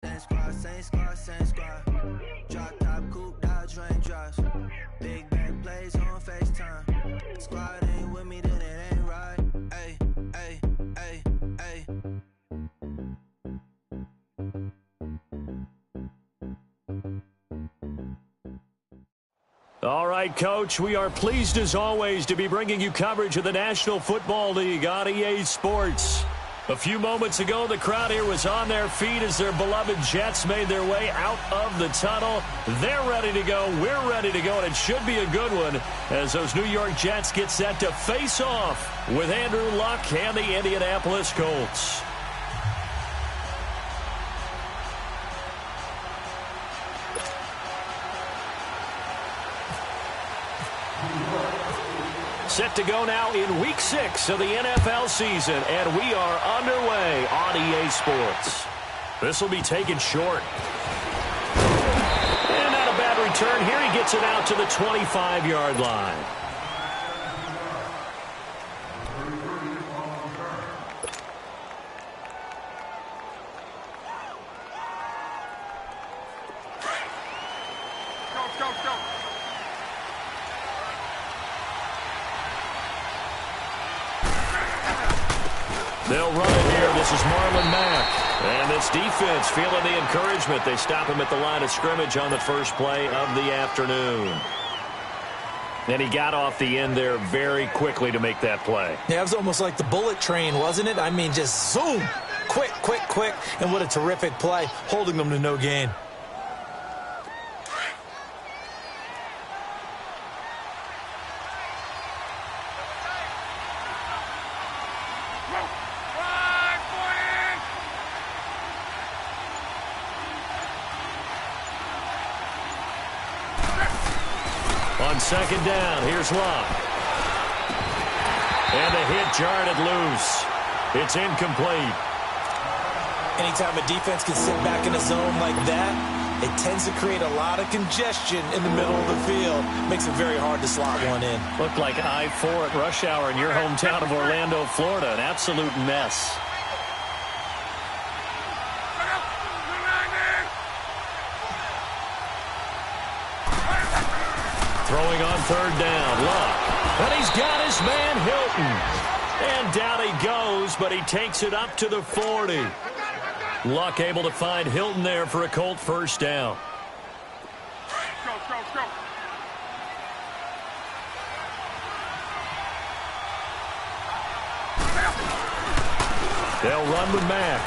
Same squad, same squad. Drop top, coupe, Dodge Range drives. Big bang plays on FaceTime. Squad ain't with me, then it ain't right. Ay, ay, ay, ay. All right, Coach, we are pleased as always to be bringing you coverage of the National Football League on EA Sports. A few moments ago, the crowd here was on their feet as their beloved Jets made their way out of the tunnel. They're ready to go. We're ready to go, and it should be a good one as those New York Jets get set to face off with Andrew Luck and the Indianapolis Colts. Set to go now in Week 6 of the NFL season, and we are underway on EA Sports. This will be taken short. And not a bad return here. He gets it out to the 25-yard line. They'll run it here. This is Marlon Mack. And this defense feeling the encouragement. They stop him at the line of scrimmage on the first play of the afternoon. And he got off the end there very quickly to make that play. Yeah, it was almost like the bullet train, wasn't it? I mean, just zoom. Quick, quick, quick. And what a terrific play, holding them to no gain. On second down, here's Luck. And the hit jarred it loose. It's incomplete. Anytime a defense can sit back in a zone like that, it tends to create a lot of congestion in the middle of the field. Makes it very hard to slot one in. Looked like I-4 at rush hour in your hometown of Orlando, Florida. An absolute mess. Throwing on third down, Luck. And he's got his man Hilton. And down he goes, but he takes it up to the 40. Luck able to find Hilton there for a Colt first down. Go. They'll run with Mack.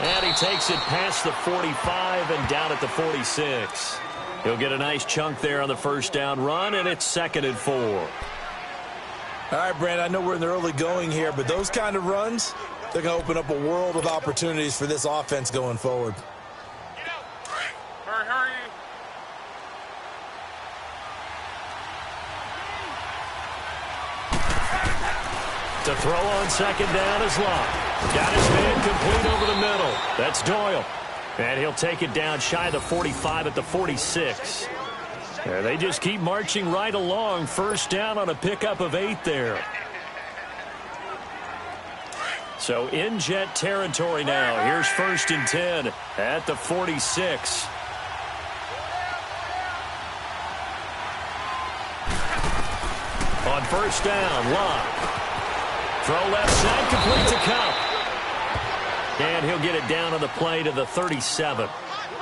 And he takes it past the 45 and down at the 46. He'll get a nice chunk there on the first down run, and it's 2nd and 4. All right, Brandon, I know we're in the early going here, but those kind of runs, they're going to open up a world of opportunities for this offense going forward. Hurry. To throw on second down is Luck. Got his man complete over the middle. That's Doyle. And he'll take it down shy of the 45 at the 46. There, they just keep marching right along. First down on a pickup of 8 there. So in Jet territory now. Here's 1st and 10 at the 46. On first down, Luck. Throw left side, complete to Cup. And he'll get it down on the play to the 37.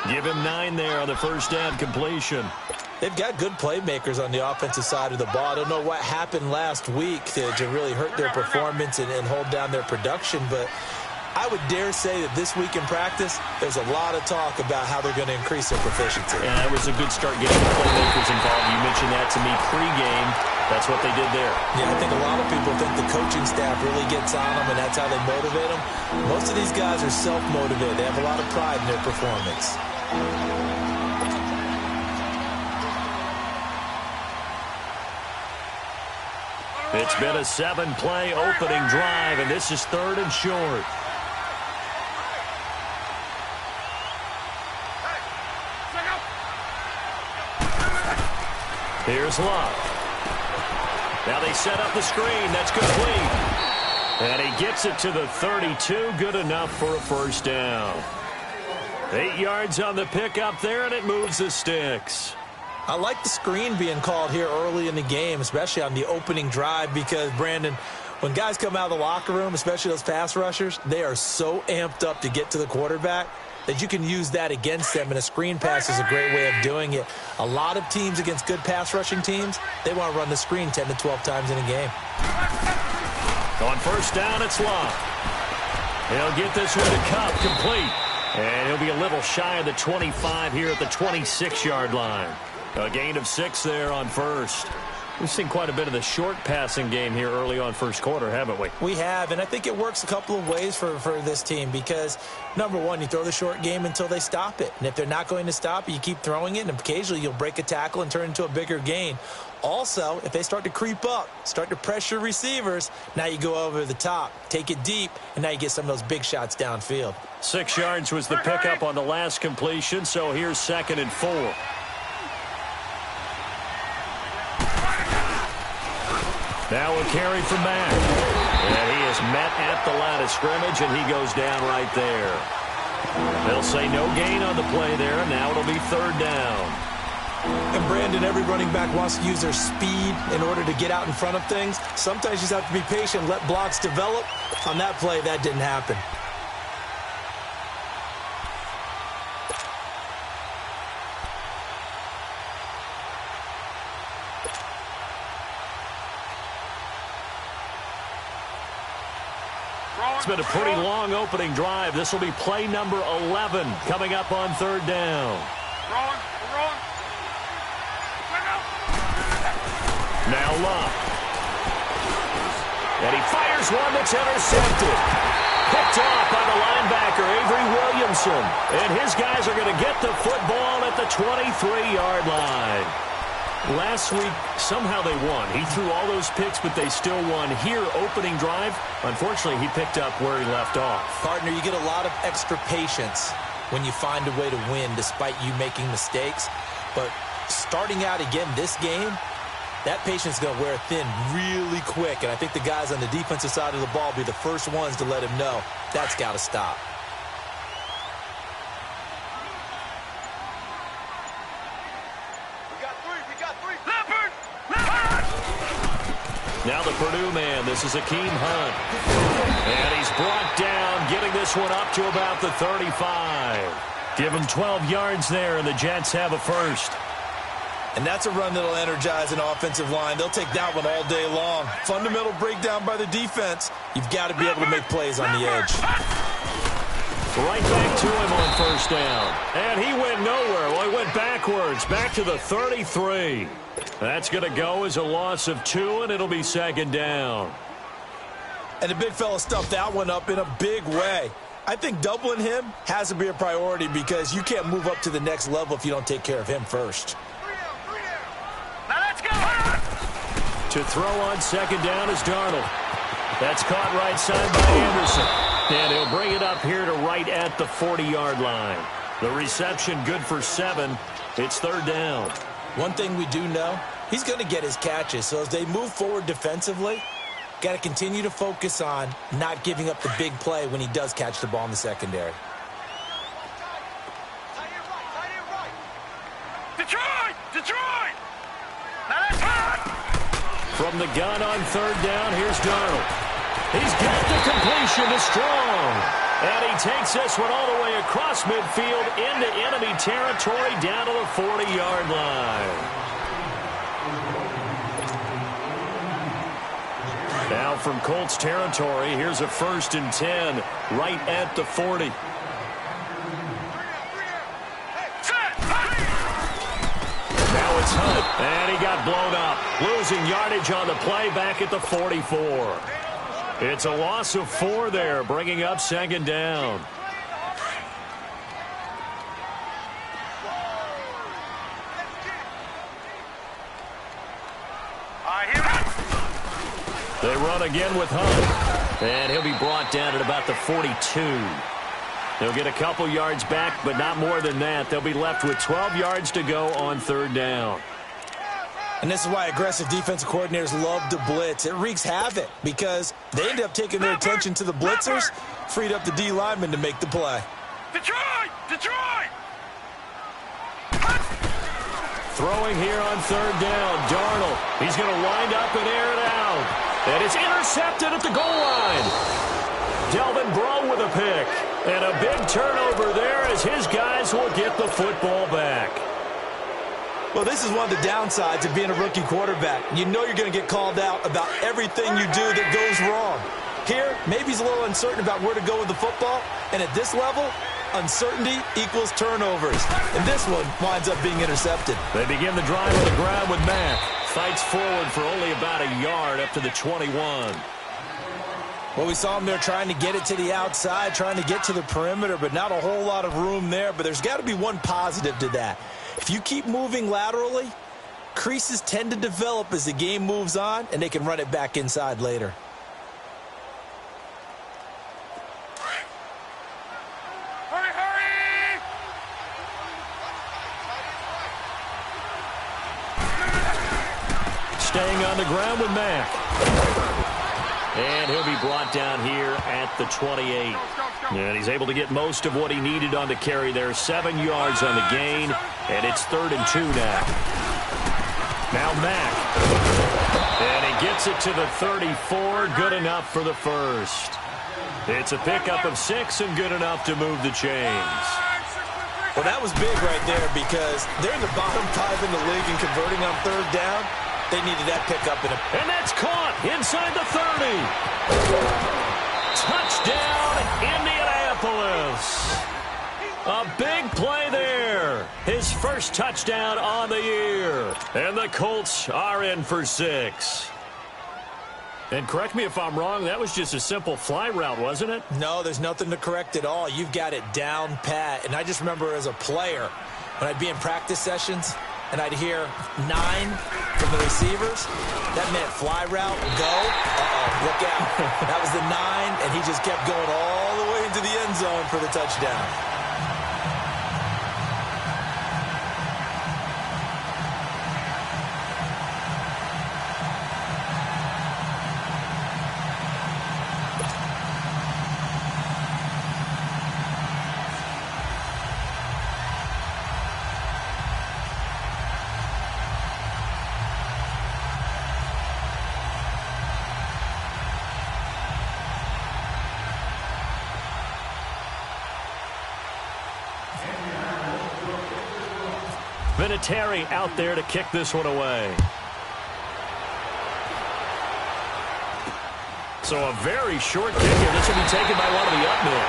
Give him 9 there on the first down completion. They've got good playmakers on the offensive side of the ball. I don't know what happened last week to really hurt their performance and hold down their production, but I would dare say that this week in practice, there's a lot of talk about how they're going to increase their proficiency. Yeah, it was a good start getting the playmakers involved. You mentioned that to me pregame. That's what they did there. Yeah, I think a lot of people think the coaching staff really gets on them, and that's how they motivate them. Most of these guys are self-motivated. They have a lot of pride in their performance. It's been a 7-play opening drive, and this is 3rd and short. Here's Luck. Now they set up the screen. That's complete. And he gets it to the 32. Good enough for a first down. 8 yards on the pickup there, and it moves the sticks. I like the screen being called here early in the game, especially on the opening drive, because, Brandon, when guys come out of the locker room, especially those pass rushers, they are so amped up to get to the quarterback that you can use that against them, and a screen pass is a great way of doing it. A lot of teams against good pass rushing teams, they want to run the screen 10 to 12 times in a game. On first down, it's Love. He'll get this one to Cup, complete. And he'll be a little shy of the 25 here at the 26-yard line. A gain of 6 there on first. We've seen quite a bit of the short passing game here early on first quarter, haven't we? We have, and I think it works a couple of ways for this team because, number one, you throw the short game until they stop it. And if they're not going to stop it, you keep throwing it, and occasionally you'll break a tackle and turn into a bigger gain. Also, if they start to creep up, start to pressure receivers, now you go over the top, take it deep, and now you get some of those big shots downfield. 6 yards was the pickup on the last completion, so here's 2nd and 4. Now a carry from Mack. And he is met at the line of scrimmage, and he goes down right there. They'll say no gain on the play there, and now it'll be 3rd down. And, Brandon, every running back wants to use their speed in order to get out in front of things. Sometimes you just have to be patient, let blocks develop. On that play, that didn't happen. It's been a pretty long opening drive. This will be play number 11 coming up on 3rd down. Now Love. And he fires one that's intercepted. Picked off by the linebacker, Avery Williamson. And his guys are going to get the football at the 23-yard line. Last week, somehow they won. He threw all those picks, but they still won. Here, opening drive, unfortunately, he picked up where he left off. Partner, you get a lot of extra patience when you find a way to win despite you making mistakes. But starting out again this game, that patience is going to wear thin really quick. And I think the guys on the defensive side of the ball will be the first ones to let him know that's got to stop. Now the Purdue man, this is Akeem Hunt. And he's brought down, getting this one up to about the 35. Give him 12 yards there, and the Jets have a first. And that's a run that'll energize an offensive line. They'll take that one all day long. Fundamental breakdown by the defense. You've got to be able to make plays on the edge. Right back to him on first down. And he went nowhere. Well, he went backwards, back to the 33. That's going to go as a loss of 2, and it'll be 2nd down. And the big fella stuffed that one up in a big way. I think doubling him has to be a priority because you can't move up to the next level if you don't take care of him first. Now let's go. To throw on 2nd down is Darnold. That's caught right side by Anderson. And he'll bring it up here to right at the 40-yard line. The reception good for 7. It's 3rd down. One thing we do know, he's going to get his catches. So as they move forward defensively, got to continue to focus on not giving up the big play when he does catch the ball in the secondary. Detroit! Now that's hot! From the gun on 3rd down, here's Darnold. He's got the completion to Strong. And he takes this one all the way across midfield into enemy territory down to the 40-yard line. Now from Colts territory, here's a 1st and 10 right at the 40. Now it's Hunt, and he got blown up. Losing yardage on the play back at the 44. It's a loss of 4 there, bringing up 2nd down. They run again with Hunt, and he'll be brought down at about the 42. They'll get a couple yards back, but not more than that. They'll be left with 12 yards to go on 3rd down. And this is why aggressive defensive coordinators love to blitz. It wreaks havoc because they end up taking their attention to the blitzers, freed up the D lineman to make the play. Detroit! Detroit! Throwing here on third down. Darnold. He's going to wind up and air it out. And it's intercepted at the goal line. Delvin Breaux with a pick. And a big turnover there as his guys will get the football back. Well, this is one of the downsides of being a rookie quarterback. You know you're going to get called out about everything you do that goes wrong. Here, maybe he's a little uncertain about where to go with the football. And at this level, uncertainty equals turnovers. And this one winds up being intercepted. They begin the drive on the ground with Mack. Fights forward for only about a yard up to the 21. Well, we saw him there trying to get it to the outside, trying to get to the perimeter, but not a whole lot of room there. But there's got to be one positive to that. If you keep moving laterally, creases tend to develop as the game moves on, and they can run it back inside later. Hurry, hurry! Staying on the ground with Mack. And he'll be brought down here at the 28. And he's able to get most of what he needed on the carry there. 7 yards on the gain. And it's 3rd and 2 now. Now Mack. And he gets it to the 34. Good enough for the first. It's a pickup of 6 and good enough to move the chains. Well, that was big right there because they're in the bottom 5 in the league in converting on third down. They needed that pickup. And that's caught inside the 30. Touchdown, Indianapolis. A big play there. His first touchdown on the year. And the Colts are in for 6. And correct me if I'm wrong, that was just a simple fly route, wasn't it? No, there's nothing to correct at all. You've got it down pat. And I just remember as a player, when I'd be in practice sessions, and I'd hear 9 from the receivers. That meant fly route, go. Uh-oh, look out. That was the 9, and he just kept going all the way into the end zone for the touchdown. Vinatieri out there to kick this one away. So a very short kick, and this will be taken by one of the up men.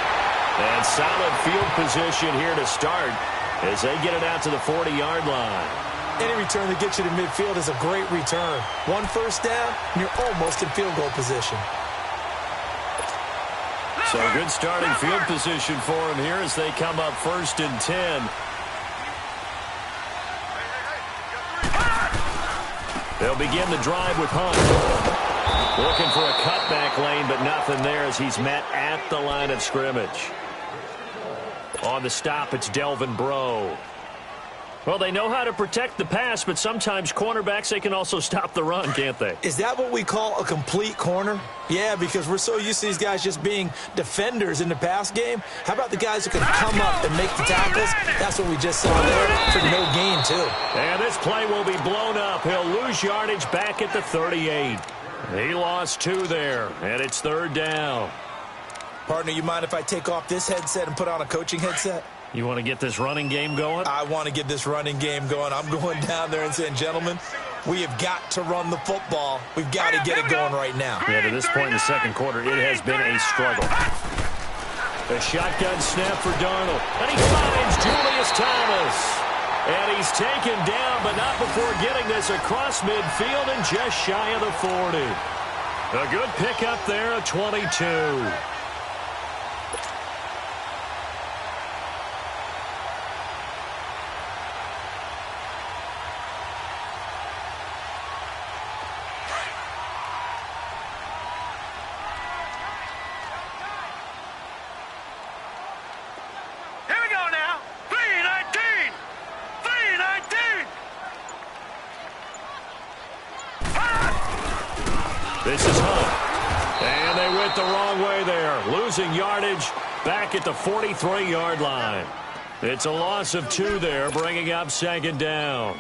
And solid field position here to start as they get it out to the 40-yard line. Any return that gets you to midfield is a great return. 1 first down, and you're almost in field goal position. So good starting field position for him here as they come up 1st and 10. They'll begin the drive with Hunt. Looking for a cutback lane, but nothing there as he's met at the line of scrimmage. On the stop, it's Delvin Breaux. Well, they know how to protect the pass, but sometimes cornerbacks, they can also stop the run, can't they? Is that what we call a complete corner? Yeah, because we're so used to these guys just being defenders in the pass game. How about the guys who can come up and make the tackles? That's what we just saw there for no gain, too. And this play will be blown up. He'll lose yardage back at the 38. He lost 2 there, and it's 3rd down. Partner, you mind if I take off this headset and put on a coaching headset? You want to get this running game going? I want to get this running game going. I'm going down there and saying, gentlemen, we have got to run the football. We've got to get it going right now. Yeah, to this point in the second quarter, it has been a struggle. A shotgun snap for Darnold. And he finds Julius Thomas. And he's taken down, but not before getting this across midfield and just shy of the 40. A good pickup there at 22. This is Hunt. And they went the wrong way there. Losing yardage back at the 43-yard line. It's a loss of 2 there, bringing up second down.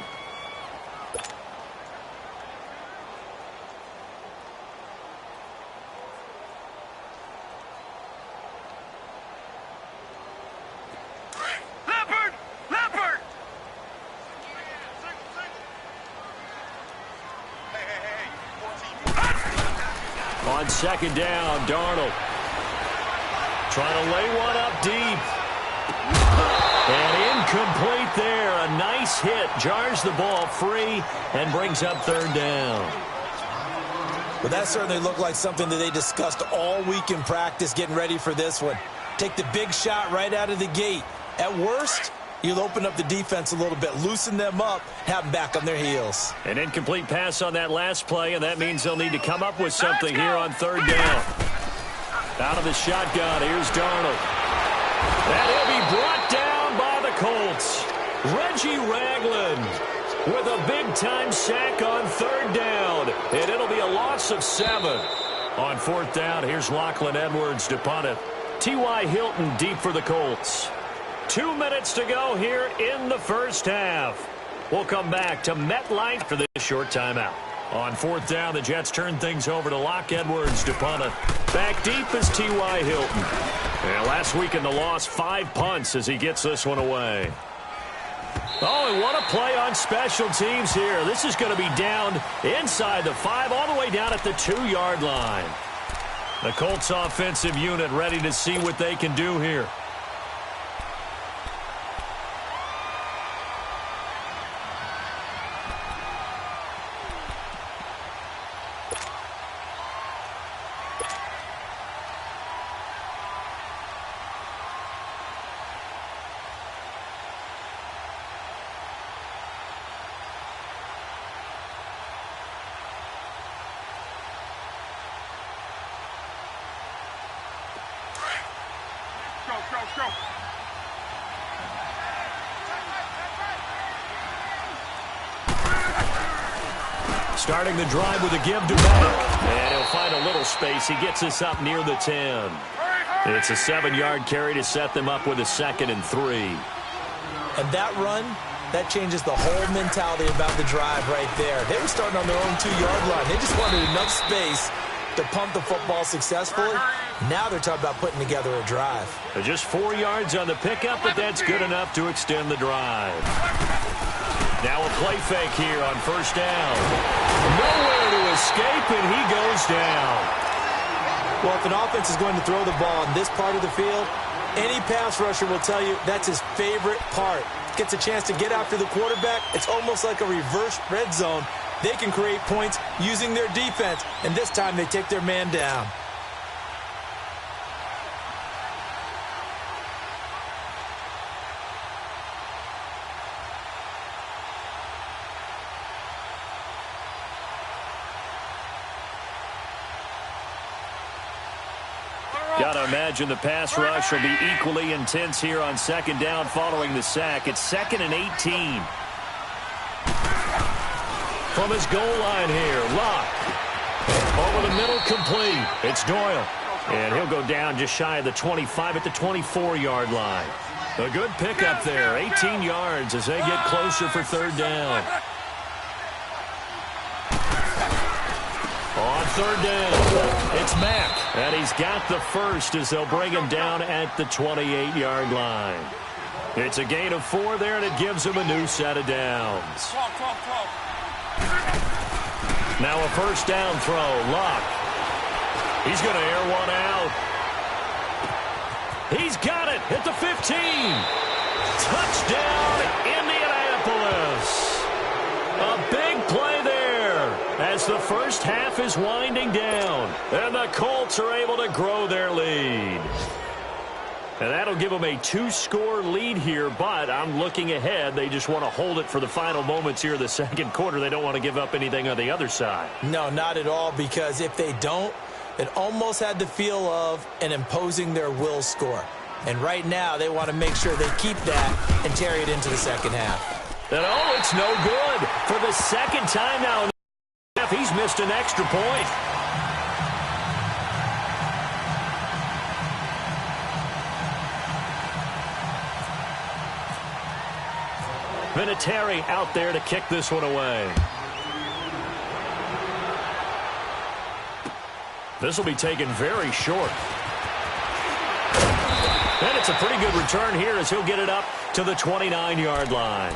On second down, Darnold trying to lay one up deep. And incomplete there. A nice hit. Jars the ball free and brings up third down. Well, that certainly looked like something that they discussed all week in practice getting ready for this one. Take the big shot right out of the gate. At worst, you'll open up the defense a little bit, loosen them up, have them back on their heels. An incomplete pass on that last play, and that means they'll need to come up with something here on third down. Out of the shotgun, here's Darnold. And he'll be brought down by the Colts. Reggie Ragland with a big-time sack on third down, and it'll be a loss of 7. On fourth down, here's Lachlan Edwards to punt it. T.Y. Hilton deep for the Colts. 2 minutes to go here in the first half. We'll come back to MetLife for this short timeout. On fourth down, the Jets turn things over to Lock Edwards to punt it. Back deep is T.Y. Hilton. And last week in the loss, 5 punts as he gets this one away. Oh, and what a play on special teams here. This is going to be down inside the 5, all the way down at the 2-yard line. The Colts offensive unit ready to see what they can do here. Go. Starting the drive with a give to back. And he'll find a little space. He gets us up near the 10. It's a 7-yard carry to set them up with a 2nd and 3. And that run, that changes the whole mentality about the drive right there. They were starting on their own 2-yard line. They just wanted enough space to pump the football successfully. Now they're talking about putting together a drive. Just 4 yards on the pickup, but that's good enough to extend the drive. Now a play fake here on first down. Nowhere to escape, and he goes down. Well, if an offense is going to throw the ball in this part of the field, any pass rusher will tell you that's his favorite part. Gets a chance to get after the quarterback. It's almost like a reverse red zone. They can create points using their defense, and this time they take their man down. Got to imagine the pass rush will be equally intense here on second down following the sack. It's 2nd and 18. From his goal line here, Locke. Over the middle, complete. It's Doyle. And he'll go down just shy of the 25 at the 24-yard line. A good pickup there, 18 yards as they get closer for third down. On third down, it's Mack, and he's got the first as they'll bring him down at the 28-yard line. It's a gain of 4 there, and it gives him a new set of downs. Now a first down throw, Locke. He's going to air one out. He's got it at the 15. Touchdown, Indianapolis. A big play there as the first half is winding down, and the Colts are able to grow their lead. And that'll give them a 2-score lead here, but I'm looking ahead. They just want to hold it for the final moments here of the second quarter. They don't want to give up anything on the other side. No, not at all, because if they don't, it almost had the feel of an imposing their will score. And right now, they want to make sure they keep that and carry it into the second half. And oh, it's no good. For the second time now, he's missed an extra point. Vinatieri out there to kick this one away. This will be taken very short. And it's a pretty good return here as he'll get it up to the 29-yard line.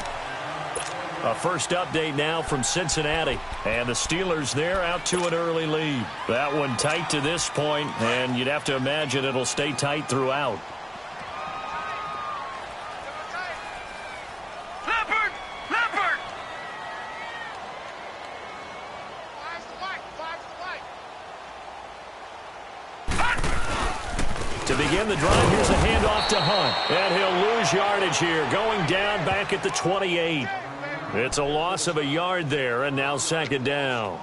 A first update now from Cincinnati. And the Steelers there out to an early lead. That one tight to this point, and you'd have to imagine it'll stay tight throughout. To begin the drive, here's a handoff to Hunt. And he'll lose yardage here, going down back at the 28. It's a loss of a yard there, and now second down.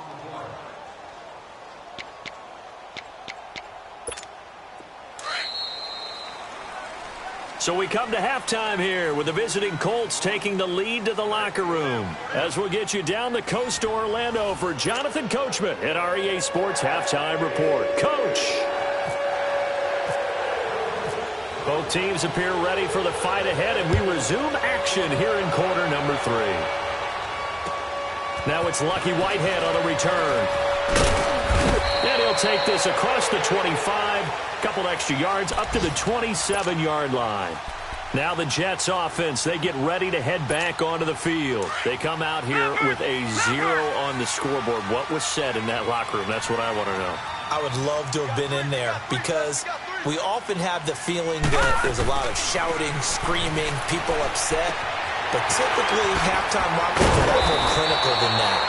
So we come to halftime here with the visiting Colts taking the lead to the locker room. As we'll get you down the coast to Orlando for Jonathan Coachman at our EA Sports Halftime Report. Coach! Both teams appear ready for the fight ahead, and we resume action here in quarter number 3. Now it's Lucky Whitehead on the return. And he'll take this across the 25, couple extra yards up to the 27-yard line. Now the Jets offense, they get ready to head back onto the field. They come out here with a 0 on the scoreboard. What was said in that locker room? That's what I want to know. I would love to have been in there because we often have the feeling that there's a lot of shouting, screaming, people upset. But typically, halftime locker rooms are a lot more clinical than that.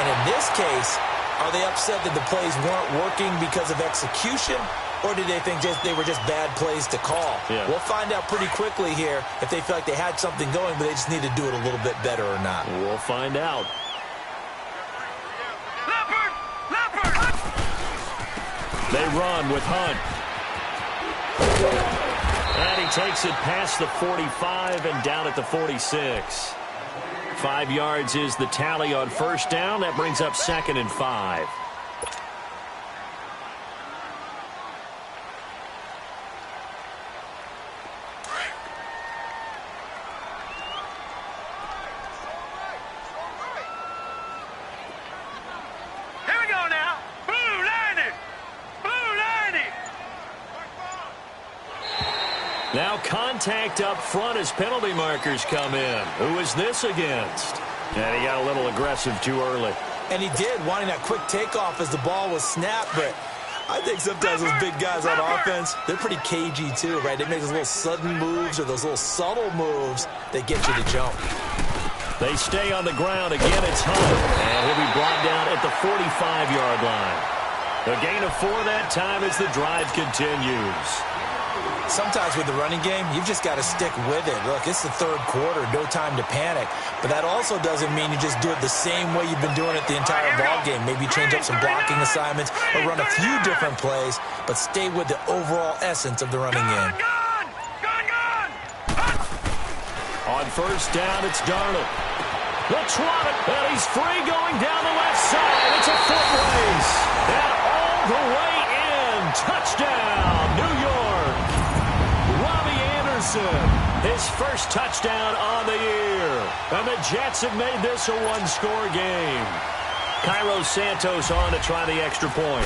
And in this case, are they upset that the plays weren't working because of execution? Or did they think they were just bad plays to call? Yeah. We'll find out pretty quickly here if they feel like they had something going, but they just need to do it a little bit better or not. We'll find out. They run with Hunt. And he takes it past the 45 and down at the 46. 5 yards is the tally on first down. That brings up 2nd and 5. Now contact up front as penalty markers come in. Who is this against? And he got a little aggressive too early. And he did, wanting that quick takeoff as the ball was snapped, but I think sometimes those big guys on offense, they're pretty cagey too, right? They make those little sudden moves or those little subtle moves that get you to jump. They stay on the ground. Again, it's Hunt. And he'll be brought down at the 45-yard line. A gain of 4 that time as the drive continues. Sometimes with the running game, you've just got to stick with it. Look, it's the third quarter, no time to panic. But that also doesn't mean you just do it the same way you've been doing it the entire ball game. Maybe change up some blocking assignments or run a few different plays, but stay with the overall essence of the running game. On first down, it's Darnold. The trot it, and he's free going down the left side. It's a foot race, and all the way in. Touchdown, New York. His first touchdown on the year. And the Jets have made this a one-score game. Cairo Santos on to try the extra point.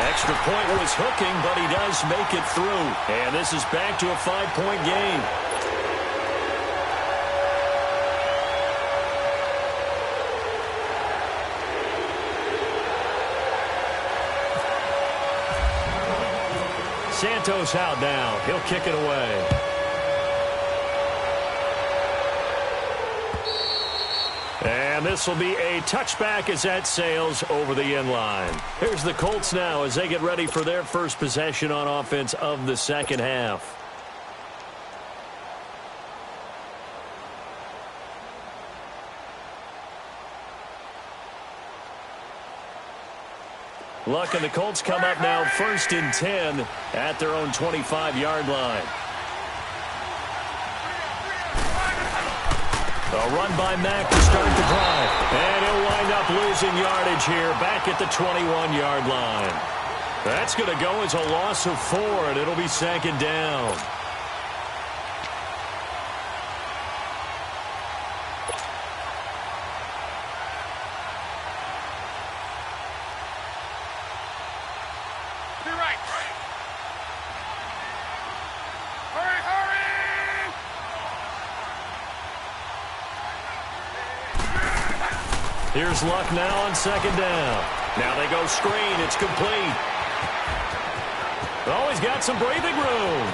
Extra point was hooking, but he does make it through. And this is back to a 5-point game. Santos out now. He'll kick it away. And this will be a touchback as that sails over the end line. Here's the Colts now as they get ready for their first possession on offense of the second half. Luck and the Colts come up now 1st and 10 at their own 25-yard line. A run by Mack to start the drive. And he'll wind up losing yardage here back at the 21-yard line. That's going to go as a loss of 4, and it'll be 2nd down. Here's Luck now on second down. Now they go screen. It's complete. Oh, he's got some breathing room.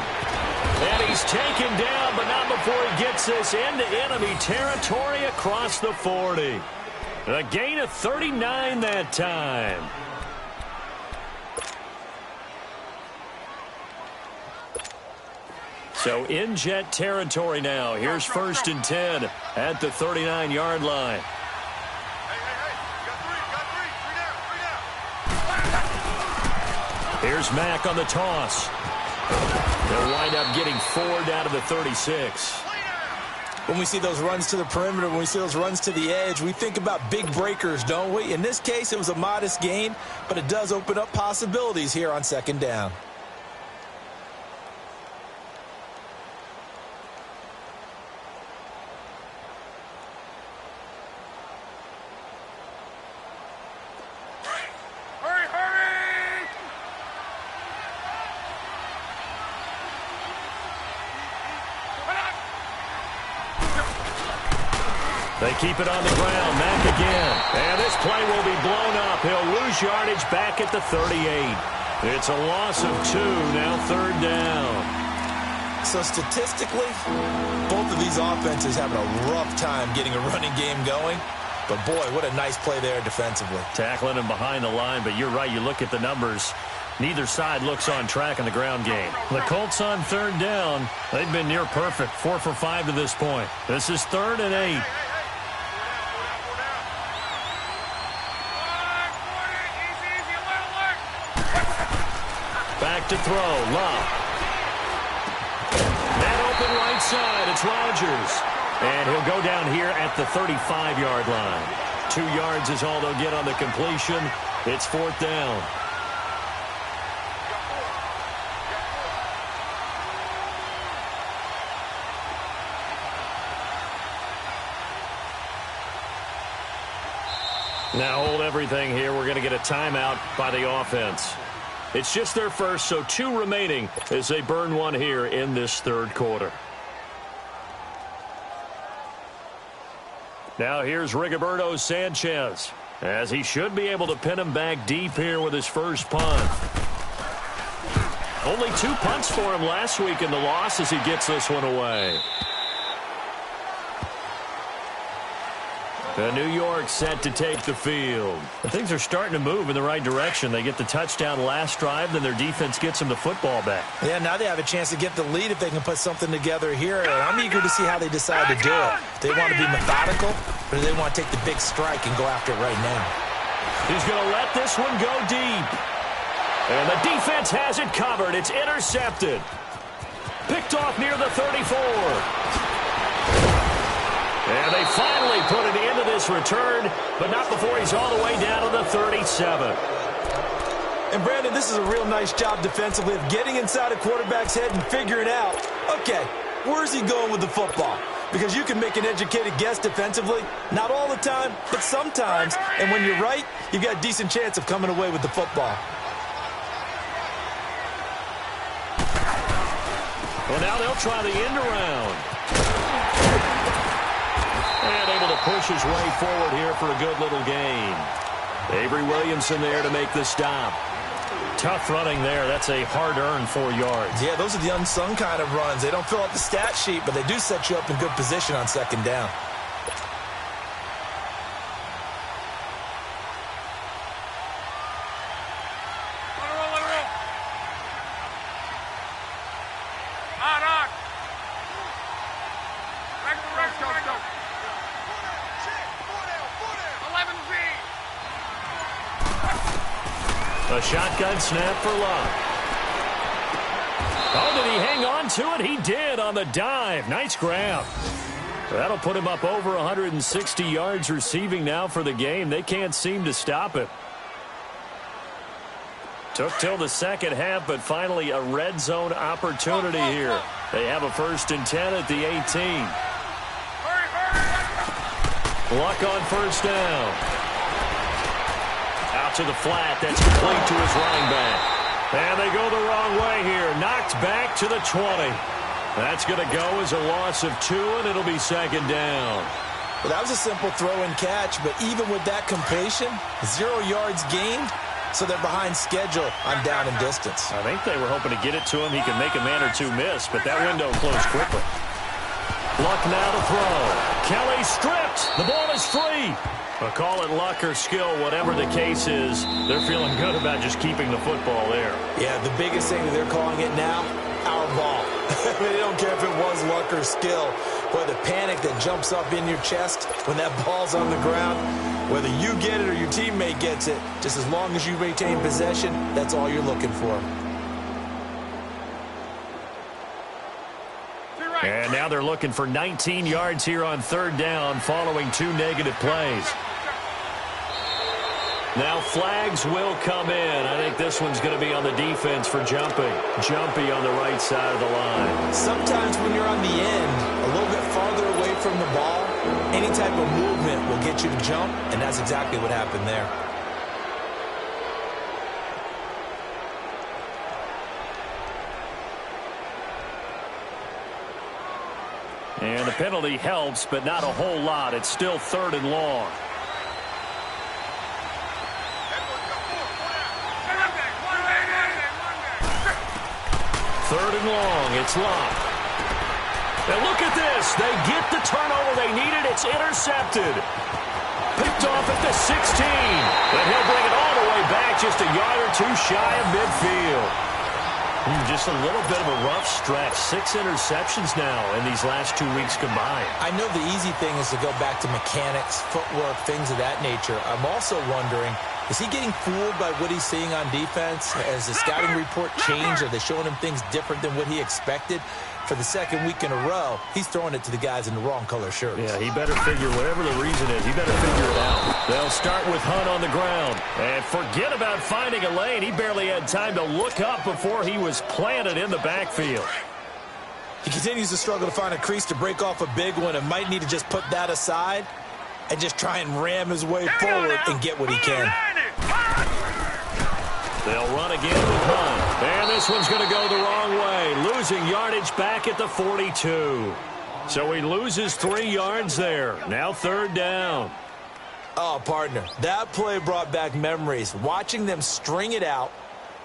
And he's taken down, but not before he gets this into enemy territory across the 40. A gain of 39 that time. So in Jet territory now. Here's 1st and 10 at the 39-yard line. Here's Mack on the toss. They'll wind up getting 4 down to the 36. When we see those runs to the perimeter, when we see those runs to the edge, we think about big breakers, don't we? In this case, it was a modest gain, but it does open up possibilities here on second down. They keep it on the ground. Mack again. And this play will be blown up. He'll lose yardage back at the 38. It's a loss of 2. Now 3rd down. So statistically, both of these offenses having a rough time getting a running game going. But, boy, what a nice play there defensively. Tackling him behind the line, but you're right. You look at the numbers. Neither side looks on track in the ground game. The Colts on 3rd down. They've been near perfect. 4 for 5 to this point. This is 3rd and 8. Back to throw. Love. That open right side. It's Rodgers. And he'll go down here at the 35-yard line. 2 yards is all they'll get on the completion. It's 4th down. Now hold everything here. We're going to get a timeout by the offense. It's just their first, so 2 remaining as they burn 1 here in this 3rd quarter. Now here's Rigoberto Sanchez, as he should be able to pin him back deep here with his first punt. Only 2 punts for him last week in the loss as he gets this one away. New York set to take the field. Things are starting to move in the right direction. They get the touchdown last drive, then their defense gets them the football back. Yeah, now they have a chance to get the lead if they can put something together here. And I'm eager to see how they decide to do it. They want to be methodical, or do they want to take the big strike and go after it right now? He's going to let this one go deep. And the defense has it covered. It's intercepted. Picked off near the 34. And they finally put it into this return, but not before he's all the way down to the 37. And, Brandon, this is a real nice job defensively of getting inside a quarterback's head and figuring out, okay, where's he going with the football? Because you can make an educated guess defensively, not all the time, but sometimes. And when you're right, you've got a decent chance of coming away with the football. Well, now they'll try the end around. And able to push his way forward here for a good little gain. Avery Williamson there to make the stop. Tough running there. That's a hard-earned 4 yards. Yeah, those are the unsung kind of runs. They don't fill out the stat sheet, but they do set you up in good position on second down. A shotgun snap for Luck. Oh, did he hang on to it? He did on the dive. Nice grab. That'll put him up over 160 yards receiving now for the game. They can't seem to stop it. Took till the second half, but finally a red zone opportunity here. They have a 1st and 10 at the 18. Luck on 1st down. Out to the flat. That's complete to his running back. And they go the wrong way here. Knocked back to the 20. That's going to go as a loss of 2, and it'll be 2nd down. Well, that was a simple throw and catch, but even with that completion, 0 yards gained, so they're behind schedule on down and distance. I think they were hoping to get it to him. He could make a man or two miss, but that window closed quickly. Luck now to throw. Kelly stripped. The ball is free. Call it luck or skill, whatever the case is, they're feeling good about just keeping the football there. Yeah, the biggest thing that they're calling it now, our ball. They don't care if it was luck or skill. Boy, the panic that jumps up in your chest when that ball's on the ground, whether you get it or your teammate gets it, just as long as you retain possession, that's all you're looking for. And now they're looking for 19 yards here on 3rd down following 2 negative plays. Now flags will come in. I think this one's going to be on the defense for jumping. Jumpy on the right side of the line. Sometimes when you're on the end, a little bit farther away from the ball, any type of movement will get you to jump, and that's exactly what happened there. And the penalty helps, but not a whole lot. It's still 3rd and long. Third and long. It's locked. And look at this. They get the turnover they needed. It's intercepted. Picked off at the 16. And he'll bring it all the way back just a yard or two shy of midfield. Just a little bit of a rough stretch. 6 interceptions now in these last 2 weeks combined. I know the easy thing is to go back to mechanics, footwork, things of that nature. I'm also wondering, is he getting fooled by what he's seeing on defense? Has the scouting report changed? Are they showing him things different than what he expected? For the 2nd week in a row, he's throwing it to the guys in the wrong color shirts. Yeah, he better figure, whatever the reason is, he better figure it out. They'll start with Hunt on the ground. And forget about finding a lane. He barely had time to look up before he was planted in the backfield. He continues to struggle to find a crease to break off a big one and might need to just put that aside and just try and ram his way forward and get what he can. They'll run again with Hunt. And this one's going to go the wrong way. Losing yardage back at the 42. So he loses 3 yards there. Now 3rd down. Oh, partner, that play brought back memories. Watching them string it out,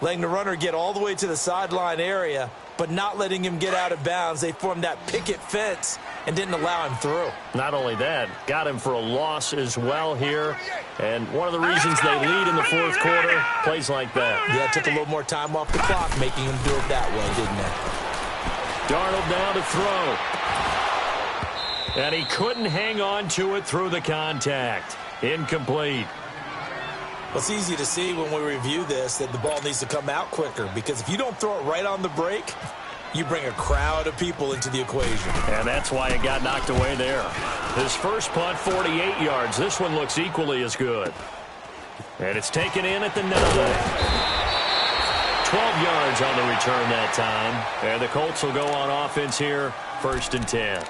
letting the runner get all the way to the sideline area, but not letting him get out of bounds. They formed that picket fence and didn't allow him through. Not only that, got him for a loss as well here. And one of the reasons they lead in the 4th quarter, plays like that. Yeah, took a little more time off the clock, making him do it that way, didn't it? Darnold now to throw. And he couldn't hang on to it through the contact. Incomplete. Well, it's easy to see when we review this that the ball needs to come out quicker, because if you don't throw it right on the break, you bring a crowd of people into the equation. And that's why it got knocked away there. His first punt, 48 yards. This one looks equally as good. And it's taken in at the 9. 12 yards on the return that time. And the Colts will go on offense here, 1st and 10.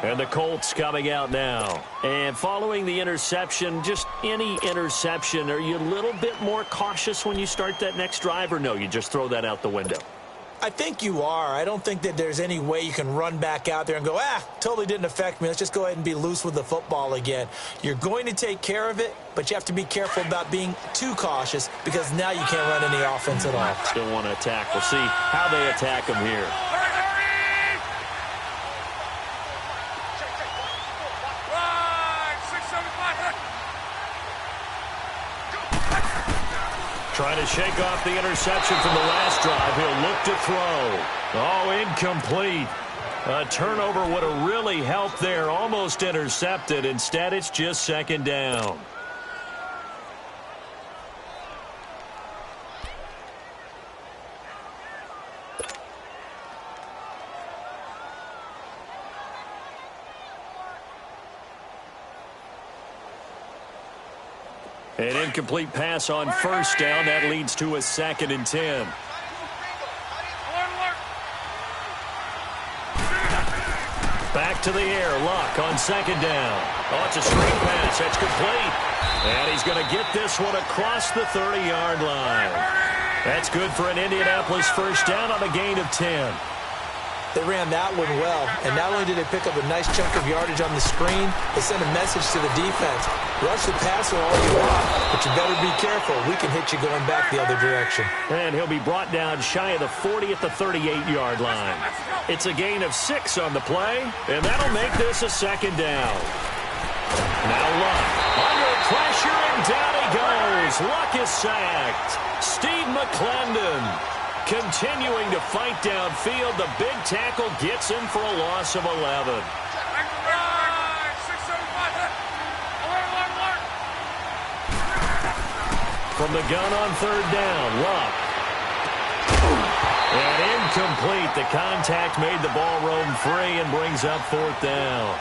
And the Colts coming out now. And following the interception, just any interception, are you a little bit more cautious when you start that next drive, or no, you just throw that out the window? I think you are. I don't think that there's any way you can run back out there and go, totally didn't affect me. Let's just go ahead and be loose with the football again. You're going to take care of it, but you have to be careful about being too cautious, because now you can't run any offense at all. Still want to attack. We'll see how they attack him here. Trying to shake off the interception from the last drive. He'll look to throw. Oh, incomplete. A turnover would have really helped there. Almost intercepted. Instead, it's just 2nd down. An incomplete pass on 1st down. That leads to a 2nd and 10. Back to the air. Luck on 2nd down. Oh, it's a screen pass. That's complete. And he's going to get this one across the 30-yard line. That's good for an Indianapolis 1st down on a gain of 10. They ran that one well, and not only did they pick up a nice chunk of yardage on the screen, they sent a message to the defense. Rush the passer all you want, but you better be careful. We can hit you going back the other direction. And he'll be brought down shy of the 40 at the 38-yard line. It's a gain of 6 on the play, and that'll make this a second down. Now Luck under pressure, and down he goes. Luck is sacked. Steve McClendon continuing to fight downfield. The big tackle gets him for a loss of 11. From the gun on third down, Luck. And incomplete. The contact made the ball roam free and brings up fourth down.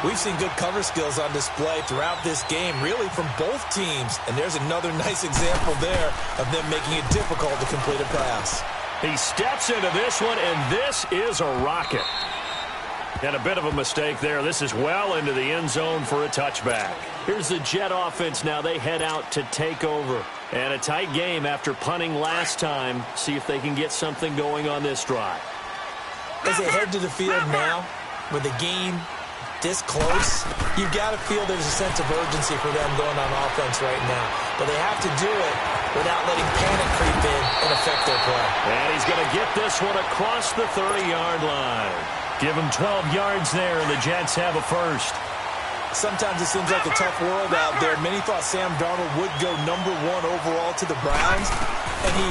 We've seen good cover skills on display throughout this game, really from both teams. And there's another nice example there of them making it difficult to complete a pass. He steps into this one, and this is a rocket. And a bit of a mistake there. This is well into the end zone for a touchback. Here's the Jet offense now. They head out to take over. And a tight game after punting last time. See if they can get something going on this drive. As they head to the field now, with the game this close, you've got to feel there's a sense of urgency for them going on offense right now. But they have to do it without letting panic creep in and affect their play. And he's going to get this one across the 30-yard line. Give him 12 yards there, and the Jets have a first. Sometimes it seems like a tough world out there. Many thought Sam Darnold would go #1 overall to the Browns, and he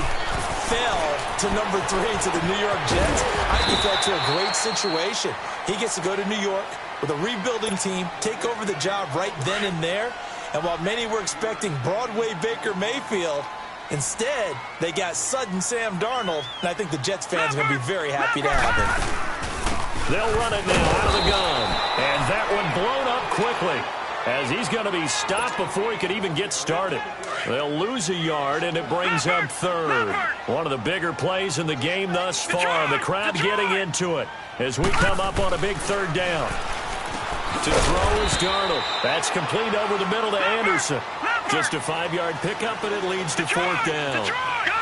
fell to #3 to the New York Jets. I think he fell to a great situation. He gets to go to New York with a rebuilding team, take over the job right then and there. And while many were expecting Broadway Baker Mayfield, instead, they got sudden Sam Darnold, and I think the Jets fans are going to be very happy to have him. They'll run it now out of the gun. And that one blown up quickly, as he's going to be stopped before he could even get started. They'll lose a yard, and it brings up third. One of the bigger plays in the game thus far. The crowd getting into it as we come up on a big third down. To throw is Darnold. That's complete over the middle to Anderson. Just a 5-yard pickup, and it leads to fourth down.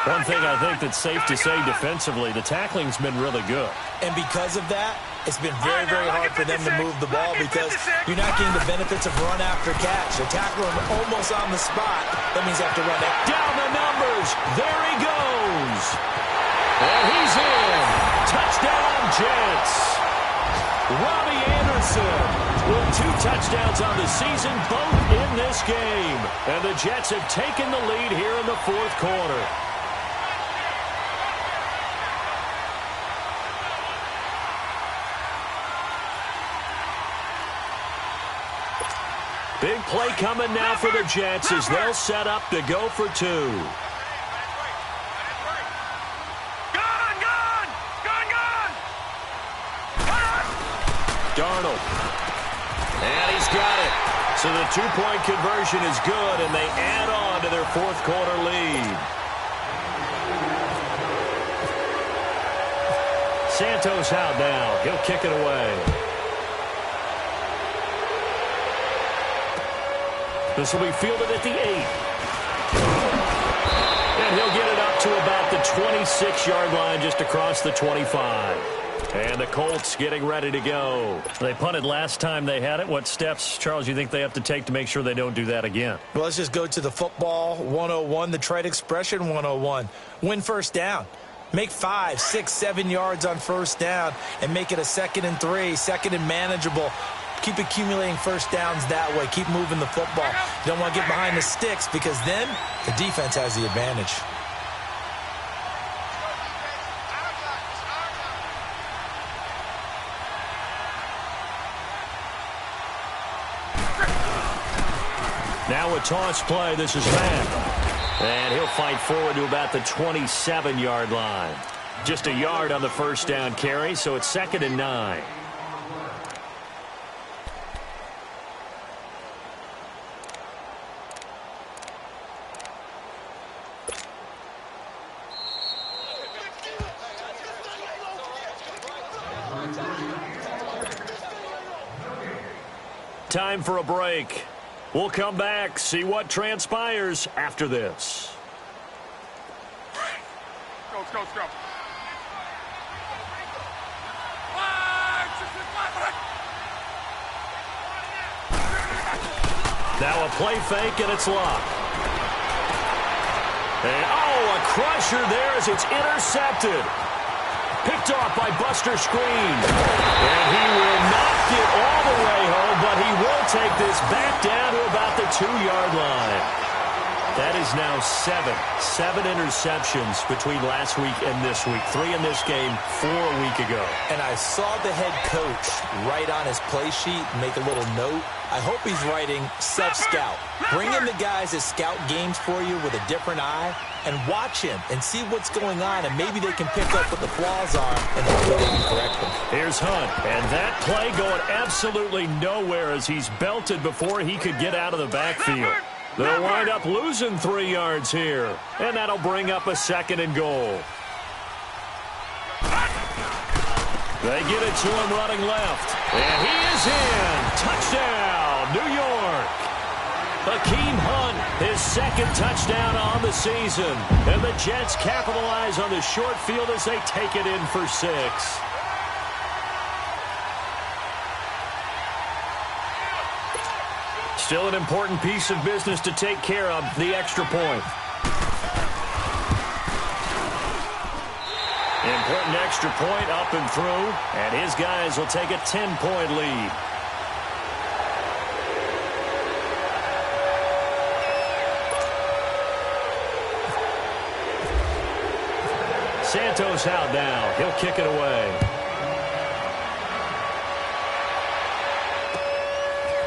One thing I think that's safe to say defensively, the tackling's been really good. And because of that, it's been very, very hard for them to move the ball because you're not getting the benefits of run after catch. They tackle him almost on the spot. That means they have to run it. Down the numbers. There he goes. And he's in. Touchdown, Jets. Robbie Anderson with 2 touchdowns on the season, both in this game. And the Jets have taken the lead here in the fourth quarter. Big play coming now for the Jets as they'll set up to go for 2. Darnold. And he's got it. So the 2-point conversion is good, and they add on to their fourth quarter lead. Santos out now. He'll kick it away. This will be fielded at the 8. And he'll get it up to about the 26-yard line, just across the 25. And the Colts getting ready to go. They punted last time they had it. What steps, Charles, you think they have to take to make sure they don't do that again? Well, let's just go to the football 101, the trade expression 101. Win first down. Make 5, 6, 7 yards on first down and make it a 2nd and 3, 2nd and manageable. Keep accumulating first downs that way. Keep moving the football. You don't want to get behind the sticks because then the defense has the advantage. Now a toss play. This is Matt. And he'll fight forward to about the 27-yard line. Just a yard on the first down carry, so it's 2nd and 9. Time for a break. We'll come back, see what transpires after this. Let's go. Now a play fake, and it's locked. And, a crusher there as it's intercepted. Picked off by Buster Screen. And he will not get all the way home, but he will take this back down to about the 2-yard line. That is now 7 interceptions between last week and this week. 3 in this game, 4 a week ago. And I saw the head coach write on his play sheet, make a little note. I hope he's writing self-scout. Bring in the guys that scout games for you with a different eye and watch him and see what's going on, and maybe they can pick up what the flaws are and hopefully they can correct them. Here's Hunt, and that play going absolutely nowhere as he's belted before he could get out of the backfield. They'll wind up losing 3 yards here, and that'll bring up a 2nd and goal. They get it to him running left, and he is in. Touchdown, New York. Hakeem Hunt, his 2nd touchdown on the season, and the Jets capitalize on the short field as they take it in for 6. Still an important piece of business to take care of, the extra point. Important extra point up and through, and his guys will take a 10-point lead. Santos out now. He'll kick it away.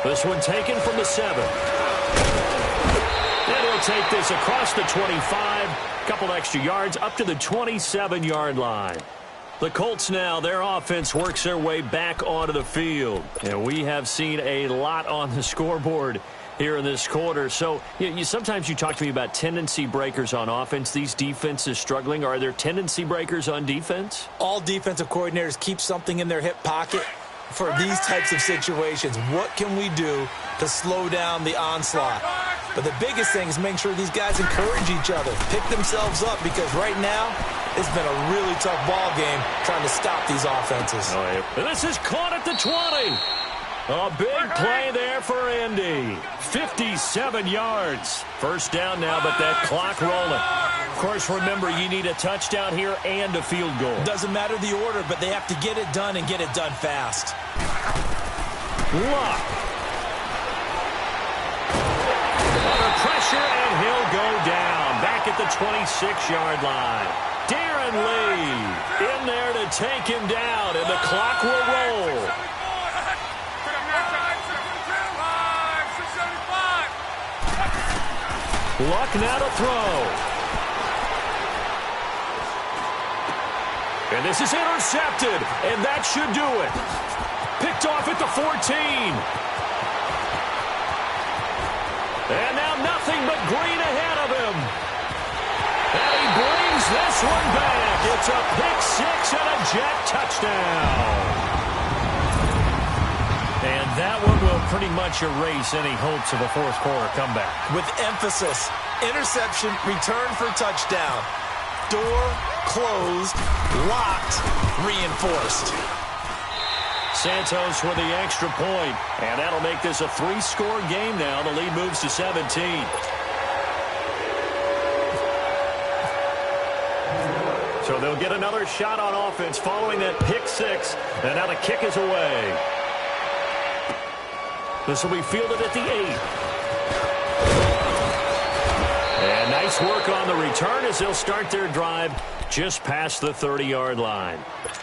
This one taken from the 7. And he'll take this across the 25. Couple extra yards up to the 27-yard line. The Colts now, their offense works their way back onto the field. And we have seen a lot on the scoreboard here in this quarter. So sometimes you talk to me about tendency breakers on offense. These defenses struggling. Are there tendency breakers on defense? All defensive coordinators keep something in their hip pocket for these types of situations. What can we do to slow down the onslaught? But the biggest thing is make sure these guys encourage each other, pick themselves up, because right now it's been a really tough ball game trying to stop these offenses. Oh, yeah. This is caught at the 20. A big play there for Indy. 57 yards. First down now, but that clock rolling. Of course, remember, you need a touchdown here and a field goal. Doesn't matter the order, but they have to get it done and get it done fast. Luck. Under pressure, and he'll go down. Back at the 26-yard line. Darren Lee in there to take him down, and the clock will roll. Luck now to throw. And this is intercepted, and that should do it. Picked off at the 14. And now nothing but green ahead of him. And he brings this one back. It's a pick 6 and a Jet touchdown. And that one will pretty much erase any hopes of a fourth-quarter comeback. With emphasis, interception, return for touchdown. Door closed, locked, reinforced. Santos with the extra point, and that'll make this a 3-score game now. The lead moves to 17. So they'll get another shot on offense following that pick 6, and now the kick is away. This will be fielded at the 8. And nice work on the return as they'll start their drive just past the 30-yard line.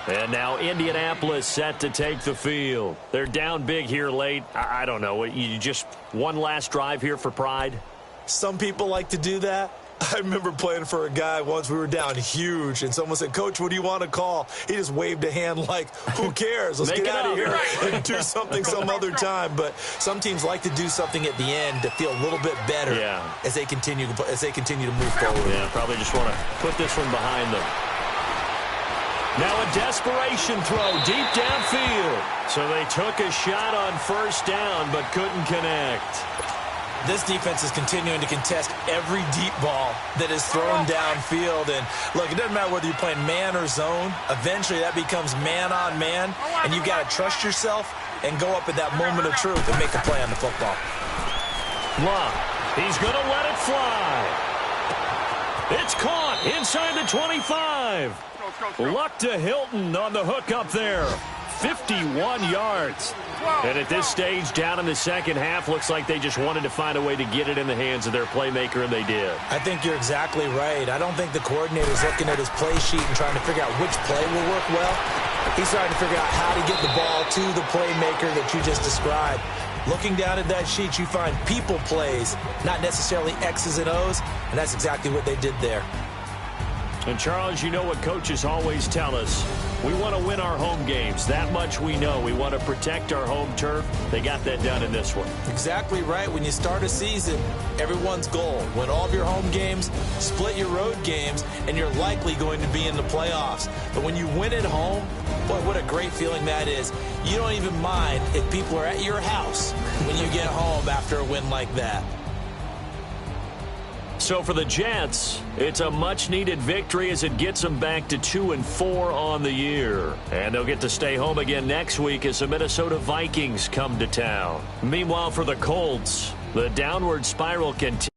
And now Indianapolis set to take the field. They're down big here late. I don't know. You just one last drive here for pride? Some people like to do that. I remember playing for a guy once. We were down huge, and someone said, "Coach, what do you want to call?" He just waved a hand like, who cares? Let's get out of here and do something some other time. But some teams like to do something at the end to feel a little bit better as they continue to move forward. Yeah, probably just want to put this one behind them. Now a desperation throw deep downfield. So they took a shot on first down but couldn't connect. This defense is continuing to contest every deep ball that is thrown downfield. And, look, it doesn't matter whether you're playing man or zone. Eventually that becomes man-on-man, and you've got to trust yourself and go up at that moment of truth and make a play on the football. Love. He's going to let it fly. It's caught inside the 25. Luck to Hilton on the hook up there. 51 yards. And at this stage, down in the second half, looks like they just wanted to find a way to get it in the hands of their playmaker, and they did. I think you're exactly right. I don't think the coordinator's looking at his play sheet and trying to figure out which play will work well. He's trying to figure out how to get the ball to the playmaker that you just described. Looking down at that sheet, you find people plays, not necessarily X's and O's, and that's exactly what they did there. And, Charles, you know what coaches always tell us. We want to win our home games. That much we know. We want to protect our home turf. They got that done in this one. Exactly right. When you start a season, everyone's goal, win all of your home games, split your road games, and you're likely going to be in the playoffs. But when you win at home, boy, what a great feeling that is. You don't even mind if people are at your house when you get home after a win like that. So for the Jets, it's a much-needed victory as it gets them back to 2-4 on the year. And they'll get to stay home again next week as the Minnesota Vikings come to town. Meanwhile, for the Colts, the downward spiral continues.